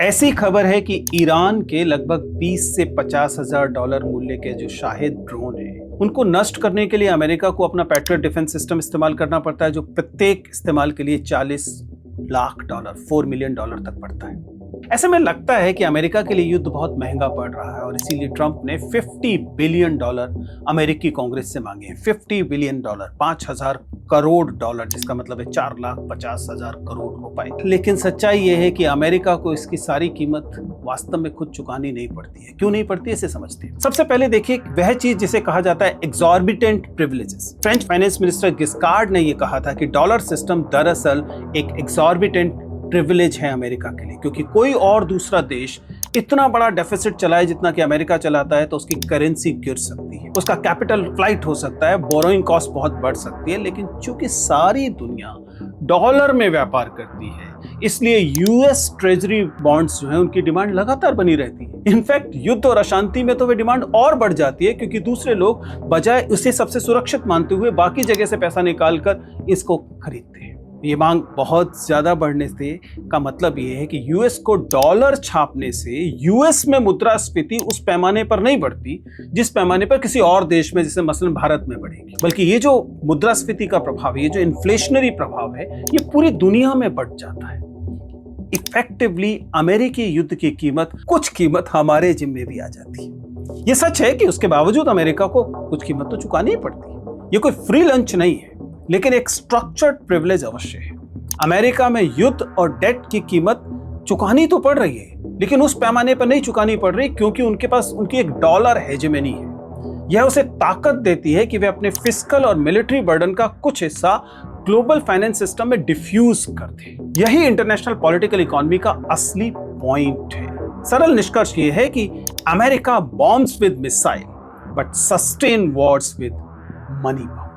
ऐसी खबर है कि ईरान के लगभग 20 से 50 हजार डॉलर मूल्य के जो शाहिद ड्रोन है, उनको नष्ट करने के लिए अमेरिका को अपना पैट्रियट डिफेंस सिस्टम इस्तेमाल करना पड़ता है, जो प्रत्येक इस्तेमाल के लिए 40 लाख डॉलर, $4 मिलियन तक पड़ता है। ऐसे में लगता है कि अमेरिका के लिए युद्ध बहुत महंगा पड़ रहा है और इसीलिए ट्रंप ने $50 बिलियन अमेरिकी कांग्रेस से मांगे हैं। $50 बिलियन, 5,000 करोड़ डॉलर, जिसका मतलब है 4,50,000 करोड़ रुपए। लेकिन सच्चाई यह है कि अमेरिका को इसकी सारी कीमत वास्तव में खुद चुकानी नहीं पड़ती है। क्यों नहीं पड़ती है, इसे समझते हैं। सबसे पहले देखिए वह चीज जिसे कहा जाता है exorbitant privileges. French finance minister Giscard ने यह कहा था कि डॉलर सिस्टम दरअसल एक एग्जॉर्बिटेंट प्रिविलेज है अमेरिका के लिए, क्योंकि कोई और दूसरा देश इतना बड़ा डेफिसिट चलाए जितना कि अमेरिका चलाता है तो उसकी करेंसी गिर सकती है, उसका कैपिटल फ्लाइट हो सकता है, बोरोइंग कॉस्ट बहुत बढ़ सकती है। लेकिन चूंकि सारी दुनिया डॉलर में व्यापार करती है, इसलिए यूएस ट्रेजरी बॉन्ड्स जो है उनकी डिमांड लगातार बनी रहती है। इनफैक्ट युद्ध और अशांति में तो वे डिमांड और बढ़ जाती है, क्योंकि दूसरे लोग बजाय उसे सबसे सुरक्षित मानते हुए बाकी जगह से पैसा निकालकर इसको खरीदते हैं। ये मांग बहुत ज्यादा बढ़ने से का मतलब ये है कि यूएस को डॉलर छापने से यूएस में मुद्रास्फीति उस पैमाने पर नहीं बढ़ती जिस पैमाने पर किसी और देश में, जैसे मसलन भारत में बढ़ेगी, बल्कि ये जो मुद्रास्फीति का प्रभाव है, ये जो इन्फ्लेशनरी प्रभाव है, ये पूरी दुनिया में बढ़ जाता है। इफेक्टिवली अमेरिकी युद्ध की कुछ कीमत हमारे जिम्मे भी आ जाती है। ये सच है कि उसके बावजूद अमेरिका को कुछ कीमत तो चुकानी ही पड़ती है। ये कोई फ्री लंच नहीं है, लेकिन एक स्ट्रक्चर्ड प्रिविलेज अवश्य है। अमेरिका में युद्ध और डेट की कीमत चुकानी तो पड़ रही है, लेकिन उस पैमाने पर नहीं चुकानी पड़ रही, क्योंकि उनके पास उनकी एक डॉलर हेजेमनी है। यह उसे ताकत देती है कि वे अपने फिस्कल और मिलिट्री बर्डन का कुछ हिस्सा ग्लोबल फाइनेंस सिस्टम में डिफ्यूज कर दें। यही इंटरनेशनल पॉलिटिकल इकोनॉमी का असली पॉइंट है। सरल निष्कर्ष यह है कि America bombs with missile but sustain Wars with money power.